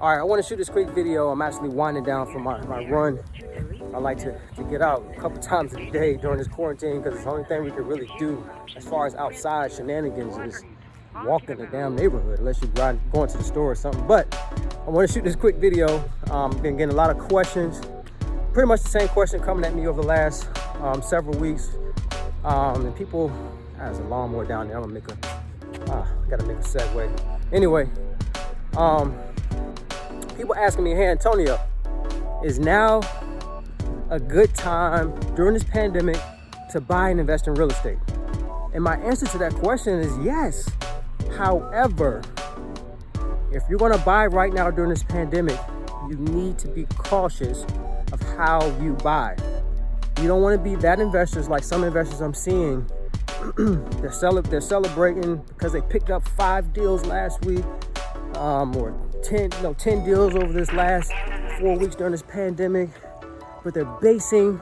All right, I want to shoot this quick video. I'm actually winding down from my run. I like to get out a couple times a day during this quarantine because it's the only thing we can really do as far as outside shenanigans is walking the damn neighborhood unless you're going to the store or something. But I want to shoot this quick video. Been getting a lot of questions. Pretty much the same question coming at me over the last several weeks. And people, there's a lawnmower down there. I'm gonna gotta make a segue. Anyway, people asking me, hey Antonio, is now a good time during this pandemic to buy and invest in real estate? And my answer to that question is yes. However, if you're gonna buy right now during this pandemic, you need to be cautious of how you buy. You don't want to be that investors like some investors I'm seeing. They're celebrating because they picked up 5 deals last week, or 10 deals over this last 4 weeks during this pandemic. But they're basing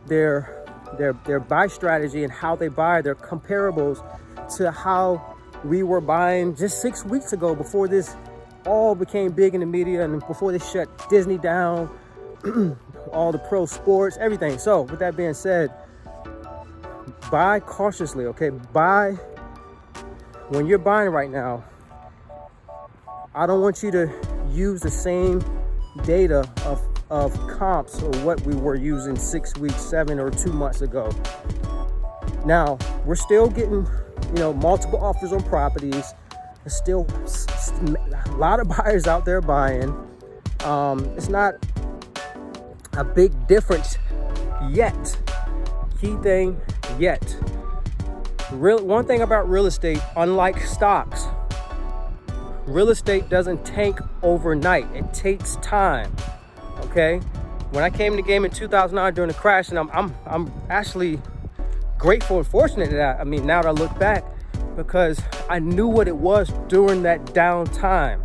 their buy strategy and how they buy their comparables to how we were buying just 6 weeks ago before this all became big in the media and before they shut Disney down, all the pro sports, everything. So with that being said, buy cautiously, okay? Buy when you're buying right now. I don't want you to use the same data of comps or what we were using 6 weeks, 7 or 2 months ago. Now, we're still getting, multiple offers on properties. There's still a lot of buyers out there buying. It's not a big difference yet. Key thing, yet. One thing about real estate, unlike stocks, real estate doesn't tank overnight. It takes time. Okay, when I came to the game in 2009 during the crash, and I'm actually grateful and fortunate that now that I look back, because I knew what it was during that down time.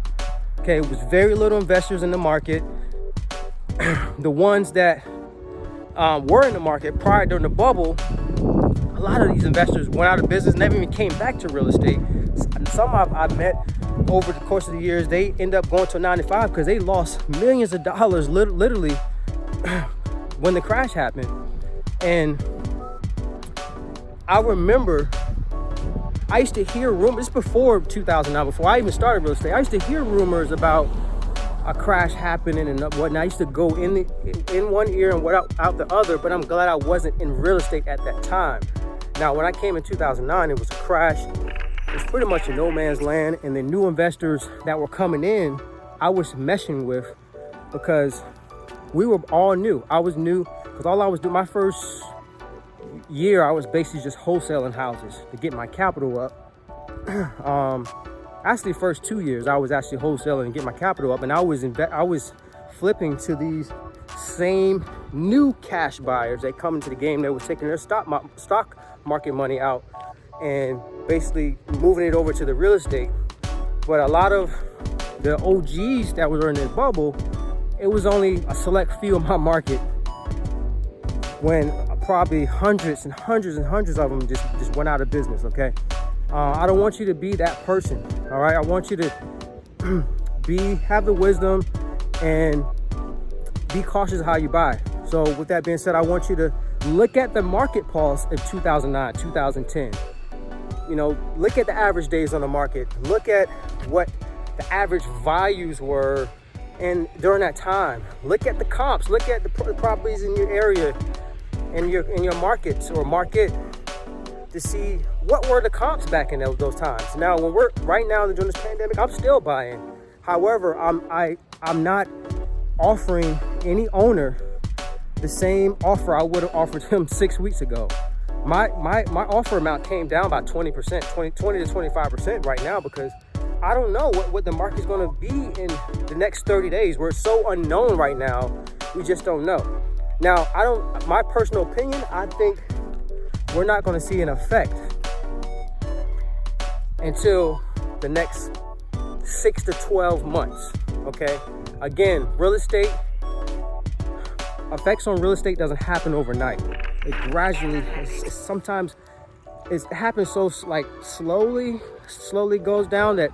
Okay, it was very little investors in the market. The ones that were in the market prior during the bubble, a lot of these investors went out of business, never even came back to real estate. Some I've met over the course of the years, they end up going to a 9-to-5 because they lost millions of dollars literally when the crash happened. And I remember I used to hear rumors, before 2009, before I even started real estate, I used to hear rumors about a crash happening and whatnot. I used to go in one ear and out the other, but I'm glad I wasn't in real estate at that time. Now, when I came in 2009, it was a crash. It was pretty much a no man's land, and the new investors that were coming in, I was meshing with because we were all new. I was new because all I was doing, my first year, I was basically just wholesaling houses to get my capital up. Actually, first 2 years, I was actually wholesaling and get my capital up, and I was flipping to these same new cash buyers that come into the game. They were taking their stock market money out and basically moving it over to the real estate. But a lot of the OGs that were in the bubble, it was only a select few of my market, when probably hundreds and hundreds and hundreds of them just went out of business. Okay, I don't want you to be that person. All right, I want you to have the wisdom and be cautious of how you buy. So with that being said, I want you to look at the market pulse of 2009, 2010. Look at the average days on the market. Look at what the average values were and during that time. Look at the comps. Look at the properties in your area, in your markets or market, to see what were the comps back in those times. Now, when we're right now during this pandemic, I'm still buying. However, I'm not offering any owner the same offer I would have offered him 6 weeks ago. My offer amount came down by 20%, 20 to 25% right now, because I don't know what the market's going to be in the next 30 days. We're so unknown right now. We just don't know. Now, my personal opinion, I think we're not going to see an effect until the next 6 to 12 months. Okay. Again, real estate, effects on real estate doesn't happen overnight. It gradually, sometimes it happens so slowly goes down that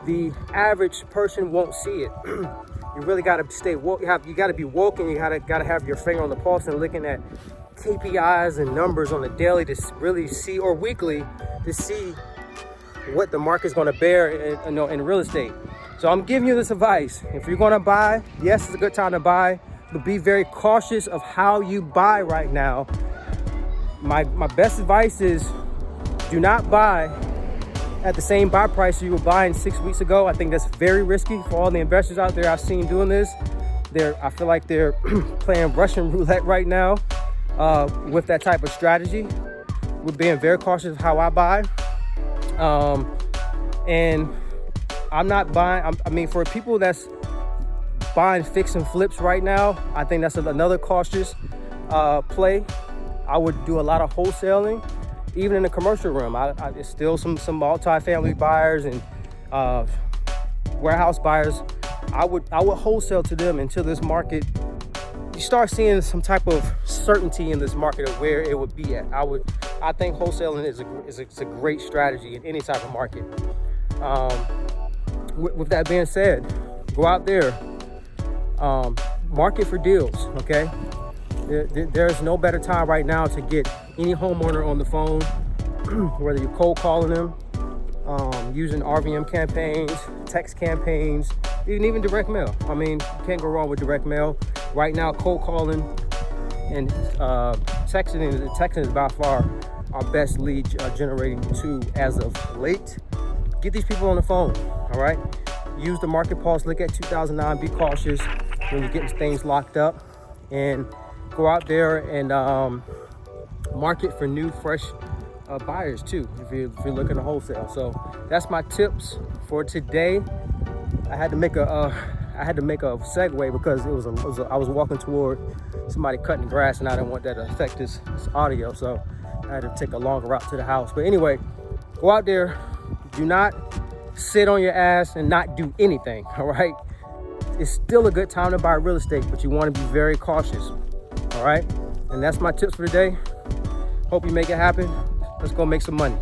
the average person won't see it. You really got to stay woke. You got to be woke, and you got to have your finger on the pulse and looking at KPIs and numbers on the daily to really see, or weekly, to see what the market's going to bear in real estate. So I'm giving you this advice. If you're going to buy, yes, it's a good time to buy, but be very cautious of how you buy right now. My best advice is do not buy at the same buy price you were buying 6 weeks ago. I think that's very risky for all the investors out there I've seen doing this. I feel like they're playing Russian roulette right now with that type of strategy. We're being very cautious of how I buy. And I'm not buying, I mean, for people that's buying fix and flips right now, I think that's another cautious play. I would do a lot of wholesaling, even in the commercial realm. There's still some multi-family buyers and warehouse buyers. I would wholesale to them until this market, you start seeing some type of certainty in this market of where it would be at. I think wholesaling is a great strategy in any type of market. With that being said, go out there, market for deals, okay? There's no better time right now to get any homeowner on the phone, whether you're cold calling them, using RVM campaigns, text campaigns, even direct mail. I mean, you can't go wrong with direct mail. Right now, cold calling and texting is by far our best lead generating tool as of late. Get these people on the phone, all right? Use the market pulse, look at 2009, be cautious when you're getting things locked up, and go out there and market for new, fresh buyers too, if you're looking to wholesale. So that's my tips for today. I had to make a segue because I was walking toward somebody cutting grass, and I didn't want that to affect this audio, so I had to take a longer route to the house. But anyway, go out there. Do not sit on your ass and not do anything, all right? It's still a good time to buy real estate, but you want to be very cautious, all right? And that's my tips for today. Hope you make it happen. Let's go make some money.